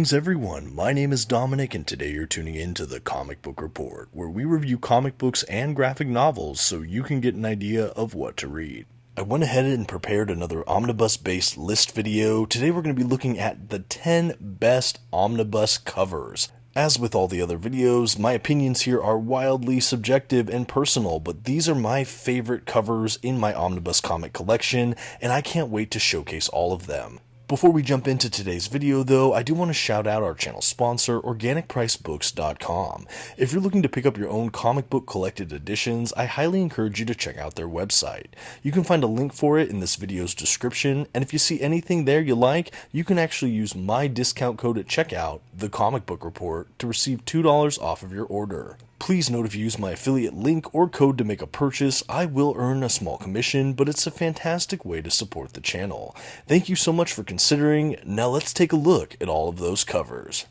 Greetings everyone, my name is Dominic and today you're tuning in to the Comic Book Report, where we review comic books and graphic novels so you can get an idea of what to read. I went ahead and prepared another omnibus-based list video. Today we're going to be looking at the 10 best omnibus covers. As with all the other videos, my opinions here are wildly subjective and personal, but these are my favorite covers in my omnibus comic collection, and I can't wait to showcase all of them. Before we jump into today's video though, I do want to shout out our channel sponsor, OrganicPriceBooks.com. If you're looking to pick up your own comic book collected editions, I highly encourage you to check out their website. You can find a link for it in this video's description, and if you see anything there you like, you can actually use my discount code at checkout, TheComicBookReport, to receive $2 off of your order. Please note if you use my affiliate link or code to make a purchase, I will earn a small commission, but it's a fantastic way to support the channel. Thank you so much for considering. Now let's take a look at all of those covers.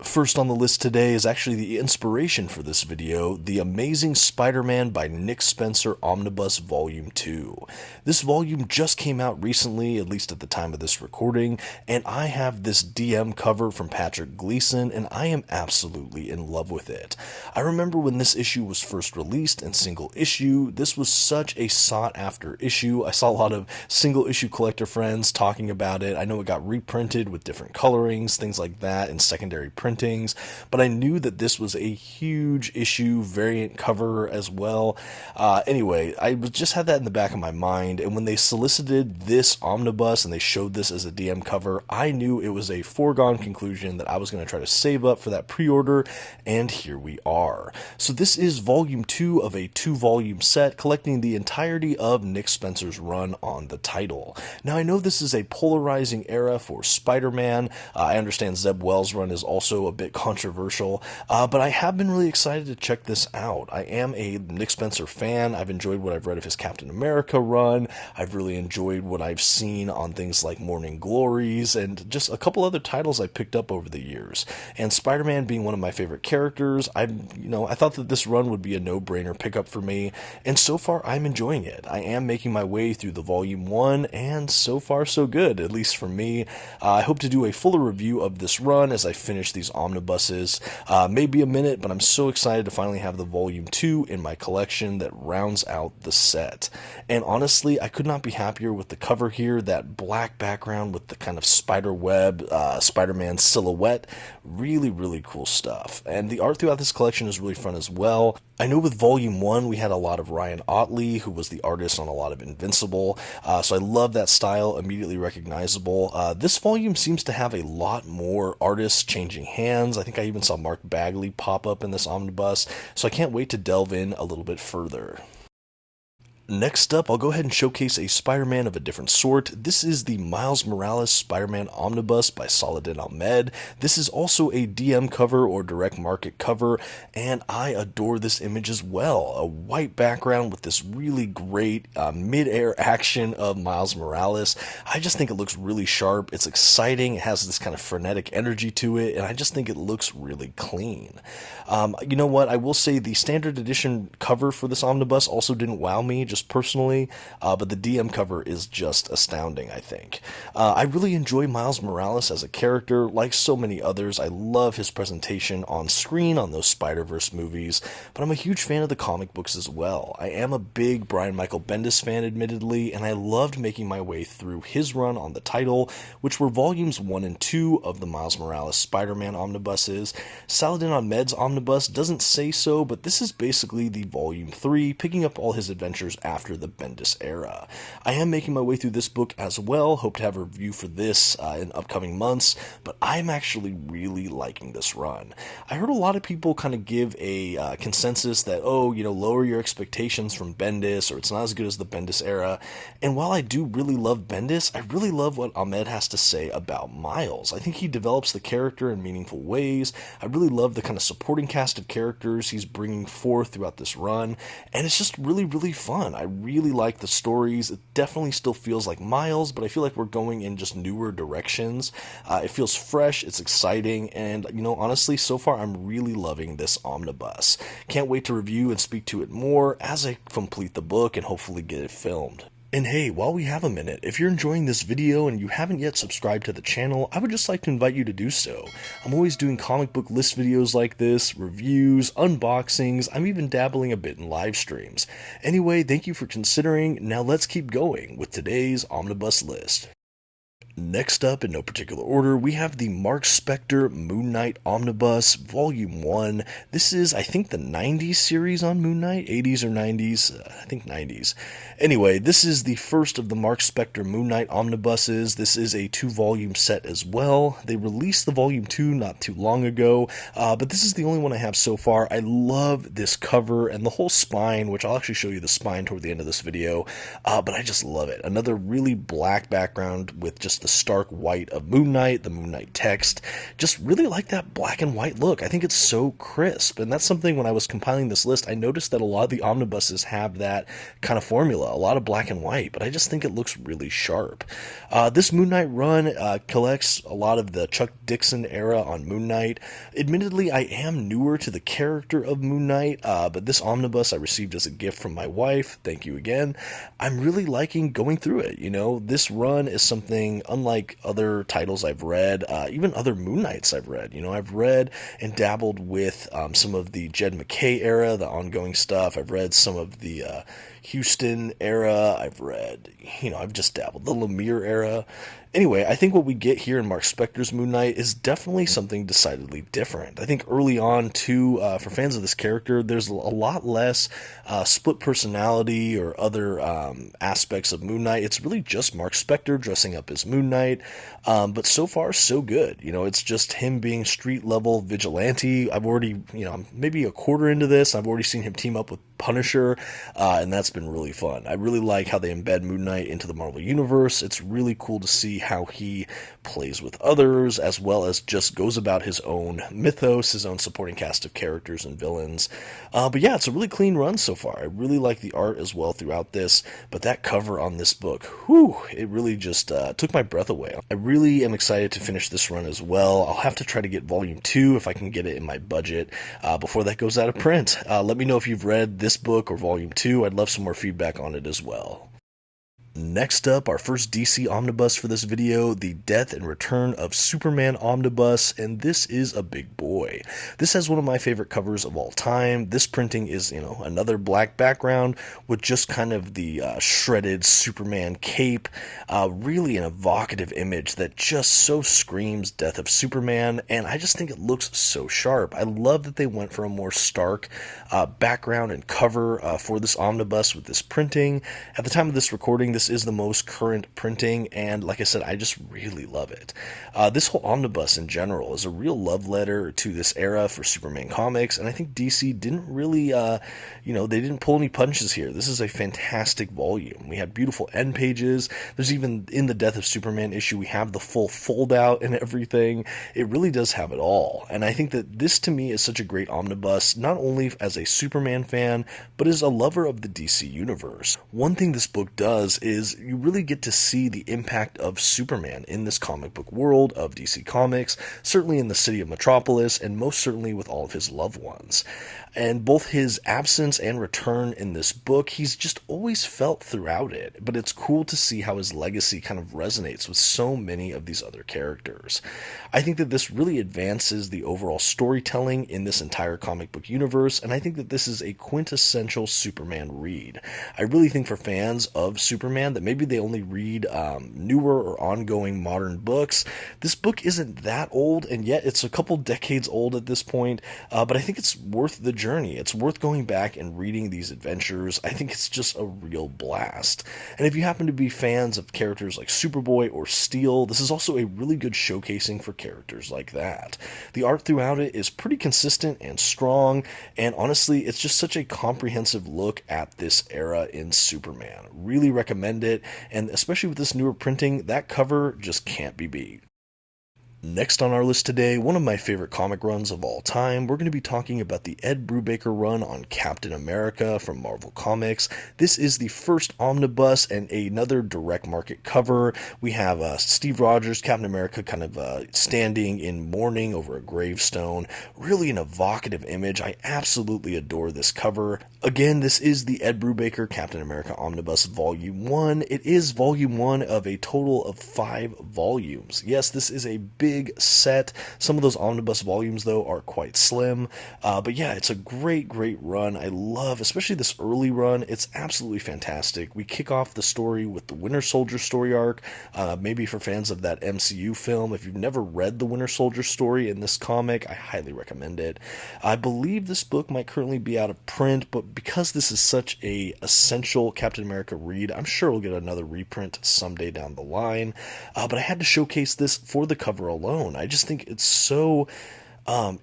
First on the list today is actually the inspiration for this video, The Amazing Spider-Man by Nick Spencer Omnibus Volume 2. This volume just came out recently, at least at the time of this recording, and I have this DM cover from Patrick Gleason, and I am absolutely in love with it. I remember when this issue was first released in single issue, this was such a sought-after issue. I saw a lot of single-issue collector friends talking about it. I know it got reprinted with different colorings, things like that, and secondary printings, but I knew that this was a huge issue variant cover as well. Anyway, I just had that in the back of my mind, and when they solicited this omnibus and they showed this as a DM cover, I knew it was a foregone conclusion that I was going to try to save up for that pre-order, and here we are. So this is volume 2 of a 2-volume set collecting the entirety of Nick Spencer's run on the title. Now I know this is a polarizing era for Spider-Man. I understand Zeb Wells' run is also a bit controversial, but I have been really excited to check this out. I am a Nick Spencer fan. I've enjoyed what I've read of his Captain America run. I've really enjoyed what I've seen on things like Morning Glories and just a couple other titles I picked up over the years. And Spider-Man being one of my favorite characters, I thought that this run would be a no-brainer pickup for me, and so far I'm enjoying it. I am making my way through the volume 1, and so far so good, at least for me. I hope to do a fuller review of this run as I finish these omnibuses. Maybe a minute, but I'm so excited to finally have the volume 2 in my collection that rounds out the set. And honestly, I could not be happier with the cover here. That black background with the kind of spider web, Spider-Man silhouette. Really, really cool stuff. And the art throughout this collection is really fun as well. I know with volume 1 we had a lot of Ryan Ottley, who was the artist on a lot of Invincible, so I love that style, immediately recognizable. This volume seems to have a lot more artists changing hands. I think I even saw Marc Bagley pop up in this omnibus, so I can't wait to delve in a little bit further. Next up, I'll go ahead and showcase a Spider-Man of a different sort. This is the Miles Morales Spider-Man Omnibus by Saladin Ahmed. This is also a DM cover or direct market cover, and I adore this image as well. A white background with this really great mid-air action of Miles Morales. I just think it looks really sharp. It's exciting. It has this kind of frenetic energy to it, and I just think it looks really clean. You know what? I will say the standard edition cover for this omnibus also didn't wow me, just personally, but the DM cover is just astounding, I think. I really enjoy Miles Morales as a character. Like so many others, I love his presentation on screen on those Spider-Verse movies, but I'm a huge fan of the comic books as well. I am a big Brian Michael Bendis fan, admittedly, and I loved making my way through his run on the title, which were volumes 1 and 2 of the Miles Morales Spider-Man omnibuses. Saladin Ahmed's omnibus doesn't say so, but this is basically the volume 3, picking up all his adventures after the Bendis era. I am making my way through this book as well, hope to have a review for this in upcoming months, but I'm actually really liking this run. I heard a lot of people kind of give a consensus that, lower your expectations from Bendis, or it's not as good as the Bendis era, and while I do really love Bendis, I really love what Ahmed has to say about Miles. I think he develops the character in meaningful ways. I really love the kind of supporting cast of characters he's bringing forth throughout this run, and it's just really, really fun. I really like the stories. It definitely still feels like Miles, but I feel like we're going in just newer directions. It feels fresh, it's exciting, and honestly, so far I'm really loving this omnibus. Can't wait to review and speak to it more as I complete the book and hopefully get it filmed. And hey, while we have a minute, if you're enjoying this video and you haven't yet subscribed to the channel, I would just like to invite you to do so. I'm always doing comic book list videos like this, reviews, unboxings, I'm even dabbling a bit in live streams. Anyway, thank you for considering. Now let's keep going with today's omnibus list. Next up, in no particular order, we have the Marc Spector Moon Knight Omnibus, Volume 1. This is, I think, the 90s series on Moon Knight, 80s or 90s, I think 90s. Anyway, this is the first of the Marc Spector Moon Knight Omnibuses. This is a 2-volume set as well. They released the Volume 2 not too long ago, but this is the only one I have so far. I love this cover and the whole spine, which I'll actually show you the spine toward the end of this video, but I just love it. Another really black background with just the stark white of Moon Knight, the Moon Knight text. Just really like that black and white look. I think it's so crisp, and that's something when I was compiling this list, I noticed that a lot of the omnibuses have that kind of formula, a lot of black and white, but I just think it looks really sharp. This Moon Knight run collects a lot of the Chuck Dixon era on Moon Knight. Admittedly, I am newer to the character of Moon Knight, but this omnibus I received as a gift from my wife. Thank you again. I'm really liking going through it. You know, this run is something unlike other titles I've read, even other Moon Knights I've read. You know, I've read and dabbled with some of the Jed MacKay era, the ongoing stuff. I've read some of the Houston era. I've read, I've just dabbled. The Lemire era. Anyway, I think what we get here in Marc Spector's Moon Knight is definitely something decidedly different. I think early on, too, for fans of this character, there's a lot less split personality or other aspects of Moon Knight. It's really just Marc Spector dressing up as Moon Knight, but so far, so good. It's just him being street-level vigilante. I've already, I'm maybe a quarter into this. I've already seen him team up with Punisher, and that's been really fun. I really like how they embed Moon Knight into the Marvel Universe. It's really cool to see how he plays with others, as well as just goes about his own mythos, his own supporting cast of characters and villains. But yeah, it's a really clean run so far. I really like the art as well throughout this, but that cover on this book, whew, it really just took my breath away. I really am excited to finish this run as well. I'll have to try to get Volume 2 if I can get it in my budget before that goes out of print. Let me know if you've read this book or Volume 2. I'd love some more feedback on it as well. Next up, our first DC Omnibus for this video, the Death and Return of Superman Omnibus, and this is a big boy. This has one of my favorite covers of all time. This printing is, another black background with just kind of the shredded Superman cape, really an evocative image that just so screams Death of Superman, and I just think it looks so sharp. I love that they went for a more stark background and cover for this omnibus with this printing. At the time of this recording, this is the most current printing, and like I said, I just really love it. This whole omnibus in general is a real love letter to this era for Superman comics, and I think DC didn't really, they didn't pull any punches here. This is a fantastic volume. We had beautiful end pages. There's even, in the Death of Superman issue, we have the full fold-out and everything. It really does have it all, and I think that this, to me, is such a great omnibus, not only as a Superman fan, but as a lover of the DC universe. One thing this book does is you really get to see the impact of Superman in this comic book world of DC Comics, certainly in the city of Metropolis, and most certainly with all of his loved ones. And both his absence and return in this book, he's just always felt throughout it, but it's cool to see how his legacy kind of resonates with so many of these other characters. I think that this really advances the overall storytelling in this entire comic book universe, and I think that this is a quintessential Superman read. I really think for fans of Superman that maybe they only read newer or ongoing modern books, this book isn't that old, and yet it's a couple decades old at this point, but I think it's worth the journey. It's worth going back and reading these adventures. I think it's just a real blast. And if you happen to be fans of characters like Superboy or Steel, this is also a really good showcasing for characters like that. The art throughout it is pretty consistent and strong, and honestly, it's just such a comprehensive look at this era in Superman. Really recommend it, and especially with this newer printing, that cover just can't be beat. Next on our list today, one of my favorite comic runs of all time, we're going to be talking about the Ed Brubaker run on Captain America from Marvel Comics. This is the first omnibus and another direct market cover. We have Steve Rogers, Captain America, kind of standing in mourning over a gravestone. Really an evocative image. I absolutely adore this cover. Again, this is the Ed Brubaker Captain America Omnibus Volume 1. It is Volume 1 of a total of 5 volumes. Yes, this is a big set. Some of those omnibus volumes, though, are quite slim. But yeah, it's a great run. I love, especially this early run. It's absolutely fantastic. We kick off the story with the Winter Soldier story arc. Maybe for fans of that MCU film, if you've never read the Winter Soldier story in this comic, I highly recommend it. I believe this book might currently be out of print, but because this is such a essential Captain America read, I'm sure we'll get another reprint someday down the line. But I had to showcase this for the cover alone. I just think it's so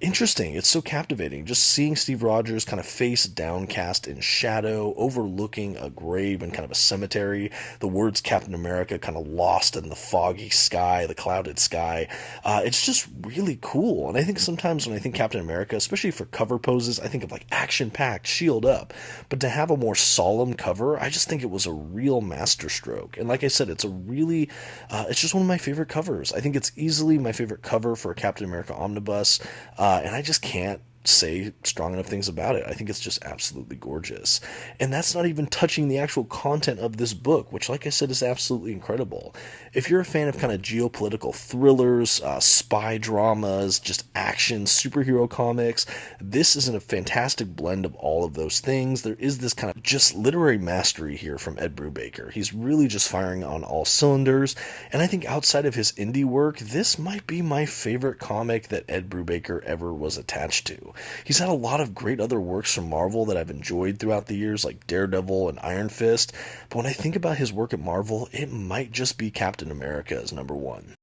interesting. It's so captivating. Just seeing Steve Rogers kind of face downcast in shadow, overlooking a grave and kind of a cemetery. The words Captain America kind of lost in the foggy sky, the clouded sky. It's just really cool. And I think sometimes when I think Captain America, especially for cover poses, I think of like action-packed, shield up. But to have a more solemn cover, I just think it was a real masterstroke. And like I said, it's a really, it's just one of my favorite covers. I think it's easily my favorite cover for a Captain America Omnibus. And I just can't say strong enough things about it. I think it's just absolutely gorgeous. And that's not even touching the actual content of this book, which, like I said, is absolutely incredible. If you're a fan of kind of geopolitical thrillers, spy dramas, just action, superhero comics, this is a fantastic blend of all of those things. There is this kind of just literary mastery here from Ed Brubaker. He's really just firing on all cylinders. And I think outside of his indie work, this might be my favorite comic that Ed Brubaker ever was attached to. He's had a lot of great other works from Marvel that I've enjoyed throughout the years, like Daredevil and Iron Fist, but when I think about his work at Marvel, it might just be Captain America as number one.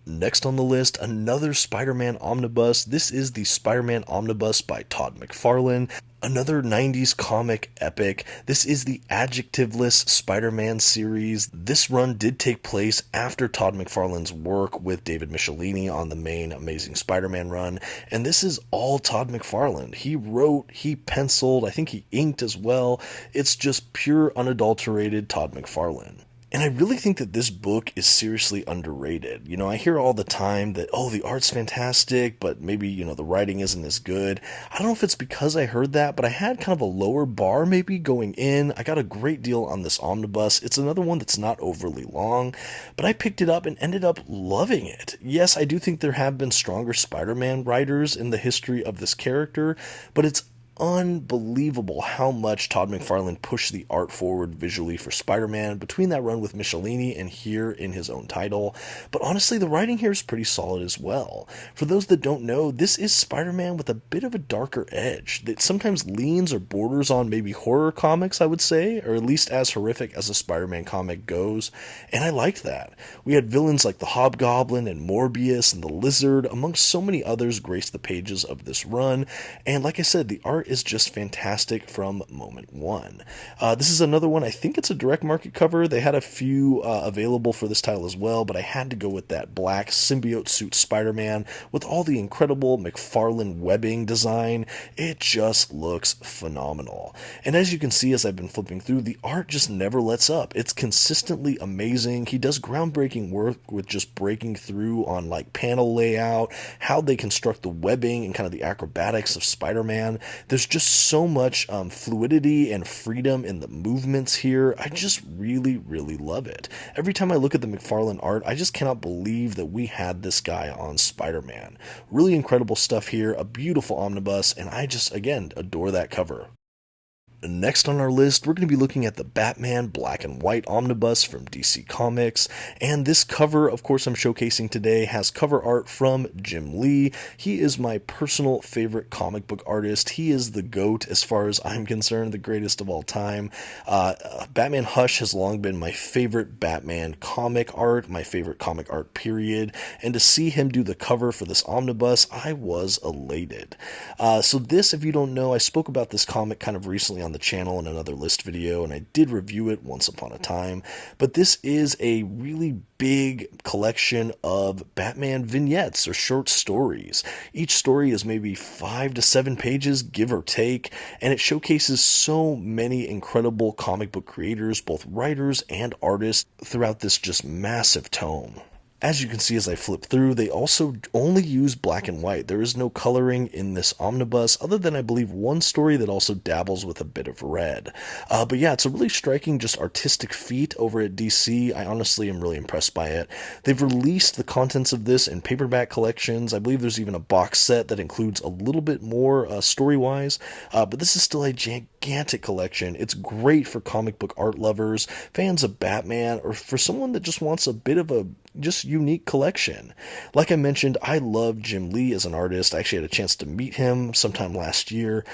Next on the list, another Spider-Man omnibus. This is the Spider-Man Omnibus by Todd McFarlane. Another 90s comic epic. This is the adjectiveless Spider-Man series. This run did take place after Todd McFarlane's work with David Michelinie on the main Amazing Spider-Man run, and this is all Todd McFarlane. He wrote, he penciled, I think he inked as well. It's just pure unadulterated Todd McFarlane. And I really think that this book is seriously underrated. You know, I hear all the time that, oh, the art's fantastic, but maybe, you know, the writing isn't as good. I don't know if it's because I heard that, but I had kind of a lower bar maybe going in. I got a great deal on this omnibus. It's another one that's not overly long, but I picked it up and ended up loving it. Yes, I do think there have been stronger Spider-Man writers in the history of this character, but it's unbelievable how much Todd McFarlane pushed the art forward visually for Spider-Man between that run with Michelinie and here in his own title. But honestly, the writing here is pretty solid as well. For those that don't know, this is Spider-Man with a bit of a darker edge that sometimes leans or borders on maybe horror comics, I would say, or at least as horrific as a Spider-Man comic goes, and I liked that. We had villains like the Hobgoblin and Morbius and the Lizard, amongst so many others, grace the pages of this run, and like I said, the art is just fantastic from moment one. This is another one, I think it's a direct market cover. They had a few available for this title as well, but I had to go with that black symbiote suit Spider-Man with all the incredible McFarlane webbing design. It just looks phenomenal. And as you can see as I've been flipping through, the art just never lets up. It's consistently amazing. He does groundbreaking work with just breaking through on like panel layout, how they construct the webbing and kind of the acrobatics of Spider-Man. There's just so much fluidity and freedom in the movements here. I just really love it. Every time I look at the McFarlane art, I just cannot believe that we had this guy on Spider-Man. Really incredible stuff here, a beautiful omnibus, and I just, again, adore that cover. Next on our list, we're going to be looking at the Batman Black and White Omnibus from DC Comics, and this cover, of course, I'm showcasing today has cover art from Jim Lee. He is my personal favorite comic book artist. He is the GOAT as far as I'm concerned, the greatest of all time. Batman Hush has long been my favorite Batman comic art, my favorite comic art period, and to see him do the cover for this omnibus, I was elated. So this, if you don't know, I spoke about this comic kind of recently on the channel in another list video, and I did review it once upon a time. But this is a really big collection of Batman vignettes or short stories. Each story is maybe 5 to 7 pages, give or take, and it showcases so many incredible comic book creators, both writers and artists, throughout this just massive tome. As you can see as I flip through, they also only use black and white. There is no coloring in this omnibus, other than I believe one story that also dabbles with a bit of red. But yeah, it's a really striking, just artistic feat over at DC. I honestly am really impressed by it. They've released the contents of this in paperback collections. I believe there's even a box set that includes a little bit more story-wise, but this is still a gigantic collection. It's great for comic book art lovers, fans of Batman, or for someone that just wants a bit of a just unique collection. Like I mentioned, I love Jim Lee as an artist. I actually had a chance to meet him sometime last year,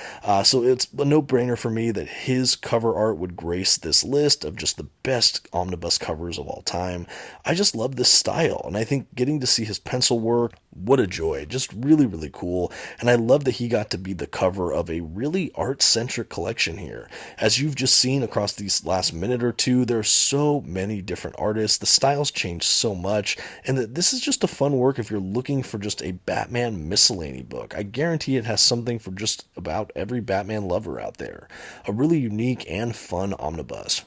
so it's a no-brainer for me that his cover art would grace this list of just the best omnibus covers of all time. I just love this style, and I think getting to see his pencil work, what a joy. Just really, really cool, and I love that he got to be the cover of a really art-centric collection here. As you've just seen across these last minute or two, there are so many different artists. The styles change so much, and that this is just a fun work if you're looking for just a Batman miscellany book. I guarantee it has something for just about every Batman lover out there. A really unique and fun omnibus.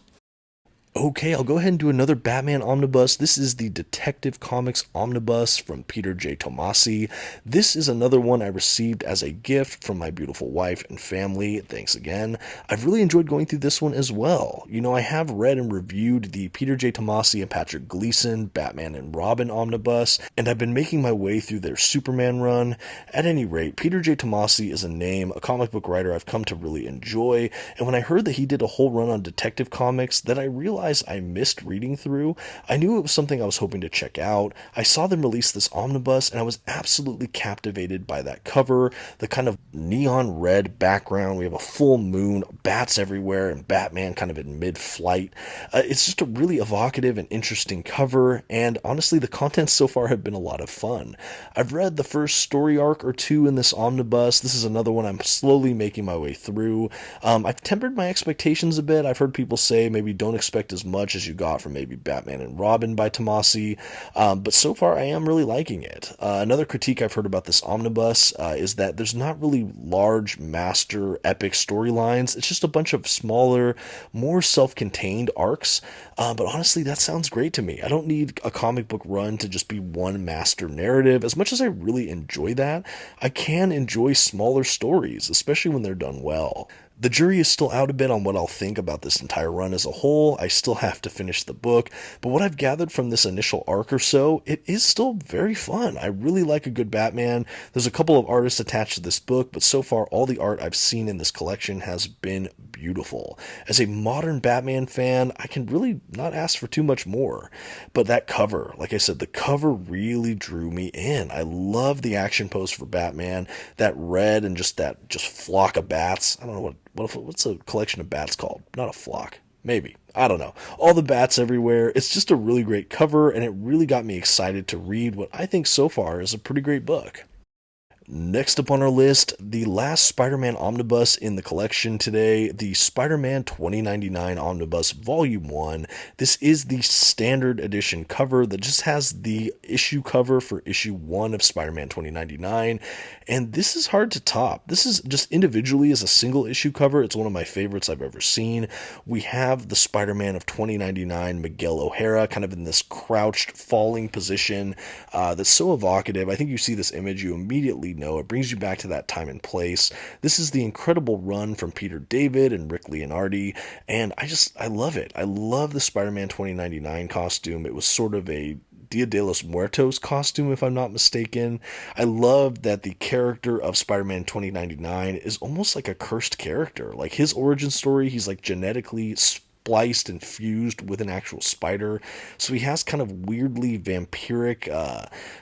Okay, I'll go ahead and do another Batman omnibus. This is the Detective Comics omnibus from Peter J. Tomasi. This is another one I received as a gift from my beautiful wife and family. Thanks again. I've really enjoyed going through this one as well. You know, I have read and reviewed the Peter J. Tomasi and Patrick Gleason Batman and Robin omnibus, and I've been making my way through their Superman run. At any rate, Peter J. Tomasi is a name, a comic book writer I've come to really enjoy, and when I heard that he did a whole run on Detective Comics that I realized I missed reading through, I knew it was something I was hoping to check out. I saw them release this omnibus, and I was absolutely captivated by that cover, the kind of neon red background. We have a full moon, bats everywhere, and Batman kind of in mid-flight. It's just a really evocative and interesting cover, and honestly, the contents so far have been a lot of fun. I've read the first story arc or two in this omnibus. This is another one I'm slowly making my way through. I've tempered my expectations a bit. I've heard people say maybe don't expect as much as you got from maybe Batman and Robin by Tomasi, but so far I am really liking it. Another critique I've heard about this omnibus is that there's not really large master epic storylines. It's just a bunch of smaller, more self-contained arcs, but honestly that sounds great to me. I don't need a comic book run to just be one master narrative. As much as I really enjoy that, I can enjoy smaller stories, especially when they're done well. The jury is still out a bit on what I'll think about this entire run as a whole. I still have to finish the book, but what I've gathered from this initial arc or so, it is still very fun. I really like a good Batman. There's a couple of artists attached to this book, but so far all the art I've seen in this collection has been beautiful. As a modern Batman fan, I can really not ask for too much more. But that cover, like I said, the cover really drew me in. I love the action pose for Batman, that red and just that flock of bats. I don't know what's a collection of bats called? Not a flock. Maybe. I don't know. All the bats everywhere. It's just a really great cover, and it really got me excited to read what I think so far is a pretty great book. Next up on our list, the last Spider-Man omnibus in the collection today, the Spider-Man 2099 Omnibus Volume 1. This is the standard edition cover that just has the issue cover for issue 1 of Spider-Man 2099, and this is hard to top. This is just individually as a single issue cover, it's one of my favorites I've ever seen. We have the Spider-Man of 2099, Miguel O'Hara, kind of in this crouched, falling position that's so evocative. I think you see this image, you immediately know it brings you back to that time and place. This is the incredible run from Peter David and Rick Leonardi, and I love it. I love the Spider-Man 2099 costume. It was sort of a Dia de los Muertos costume, if I'm not mistaken. I love that the character of Spider-Man 2099 is almost like a cursed character. Like his origin story, he's like genetically spliced and fused with an actual spider. So he has kind of weirdly vampiric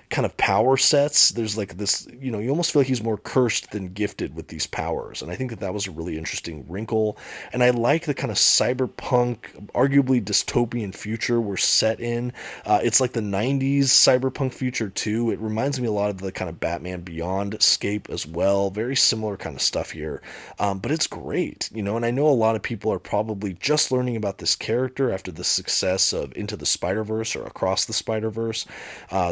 kind of power sets. There's like this, you almost feel like he's more cursed than gifted with these powers. And I think that that was a really interesting wrinkle. And I like the kind of cyberpunk, arguably dystopian future we're set in. It's like the 90s cyberpunk future too. It reminds me a lot of the kind of Batman Beyond scape as well. Very similar kind of stuff here. But it's great, and I know a lot of people are probably just learning about this character after the success of Into the Spider-Verse or Across the Spider-Verse,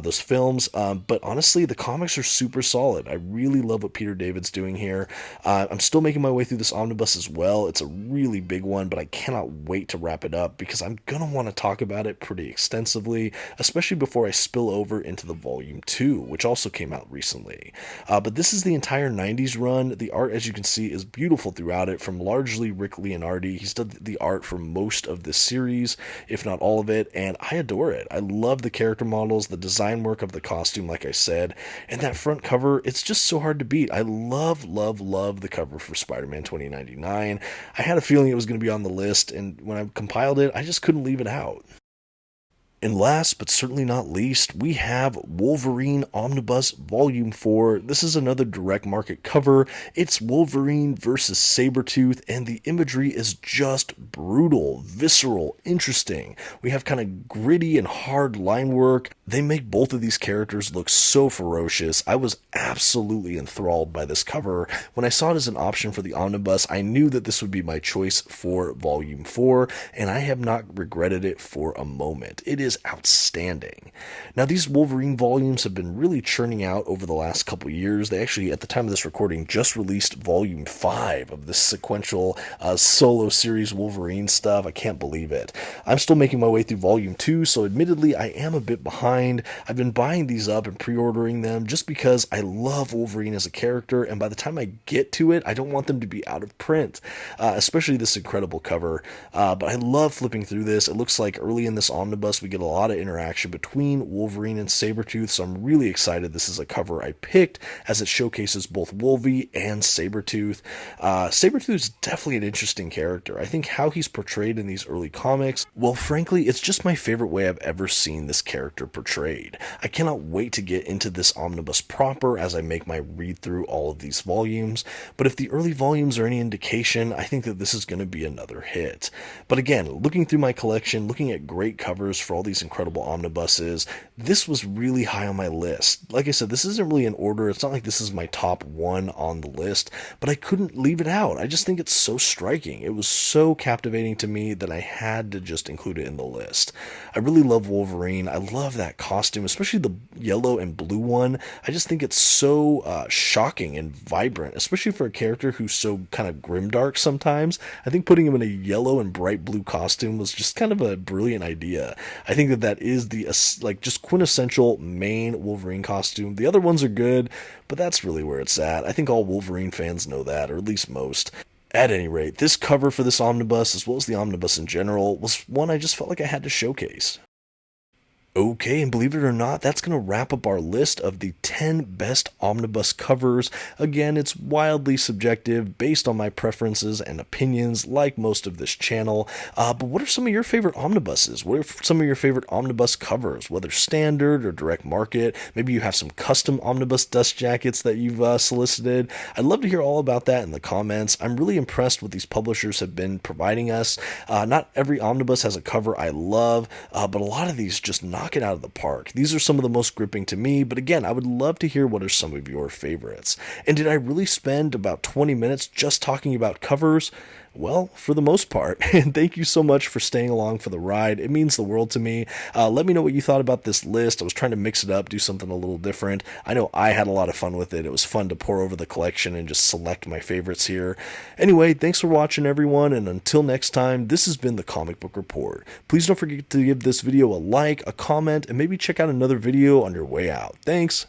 those films. But honestly, the comics are super solid. I really love what Peter David's doing here. I'm still making my way through this omnibus as well. It's a really big one, but I cannot wait to wrap it up because I'm going to want to talk about it pretty extensively, especially before I spill over into the volume 2, which also came out recently. But this is the entire 90s run. The art, as you can see, is beautiful throughout it, from largely Rick Leonardi. He's done the art for most of this series, if not all of it, and I adore it. I love the character models, the design work of the costume, like I said, and that front cover, it's just so hard to beat. I love, love, love the cover for Spider-Man 2099. I had a feeling it was going to be on the list, and when I compiled it, I just couldn't leave it out. And last but certainly not least, we have Wolverine Omnibus Volume 4. This is another direct market cover. It's Wolverine versus Sabretooth, and the imagery is just brutal, visceral, interesting. We have kind of gritty and hard line work. They make both of these characters look so ferocious. I was absolutely enthralled by this cover. When I saw it as an option for the Omnibus, I knew that this would be my choice for Volume 4, and I have not regretted it for a moment. It is outstanding. Now, these Wolverine volumes have been really churning out over the last couple years. They actually, at the time of this recording, just released Volume 5 of this sequential solo series Wolverine stuff. I can't believe it. I'm still making my way through Volume 2, so admittedly, I am a bit behind. I've been buying these up and pre-ordering them just because I love Wolverine as a character, and by the time I get to it, I don't want them to be out of print, especially this incredible cover. But I love flipping through this. It looks like early in this omnibus, we get a lot of interaction between Wolverine and Sabretooth, so I'm really excited this is a cover I picked, as it showcases both Wolvie and Sabretooth. Sabretooth is definitely an interesting character. I think how he's portrayed in these early comics, well, frankly, it's just my favorite way I've ever seen this character portrayed. I cannot wait to get into this omnibus proper as I make my read through all of these volumes, but if the early volumes are any indication, I think that this is going to be another hit. But again, looking through my collection, looking at great covers for all these incredible omnibuses, this was really high on my list. Like I said, this isn't really in order. It's not like this is my top one on the list, but I couldn't leave it out. I just think it's so striking. It was so captivating to me that I had to just include it in the list. I really love Wolverine. I love that costume, especially the yellow and blue one. I just think it's so shocking and vibrant, especially for a character who's so kind of grimdark sometimes. I think putting him in a yellow and bright blue costume was just kind of a brilliant idea. I think that is the just quintessential main Wolverine costume. The other ones are good, but that's really where it's at. I think all Wolverine fans know that, or at least most. At any rate, this cover for this omnibus, as well as the omnibus in general, was one I just felt like I had to showcase. Okay, and believe it or not, that's going to wrap up our list of the 10 best omnibus covers. Again, it's wildly subjective, based on my preferences and opinions, like most of this channel. But what are some of your favorite omnibuses? What are some of your favorite omnibus covers, whether standard or direct market? Maybe you have some custom omnibus dust jackets that you've solicited. I'd love to hear all about that in the comments. I'm really impressed with these publishers have been providing us. Not every omnibus has a cover I love, but a lot of these just knock it out of the park. These are some of the most gripping to me, but again, I would love to hear what are some of your favorites. And did I really spend about 20 minutes just talking about covers? Well, for the most part. And thank you so much for staying along for the ride. It means the world to me. Let me know what you thought about this list. I was trying to mix it up, do something a little different. I know I had a lot of fun with it. It was fun to pour over the collection and just select my favorites here. Anyway, thanks for watching, everyone, and until next time, this has been the Comic Book Report. Please don't forget to give this video a like, a comment, and maybe check out another video on your way out. Thanks!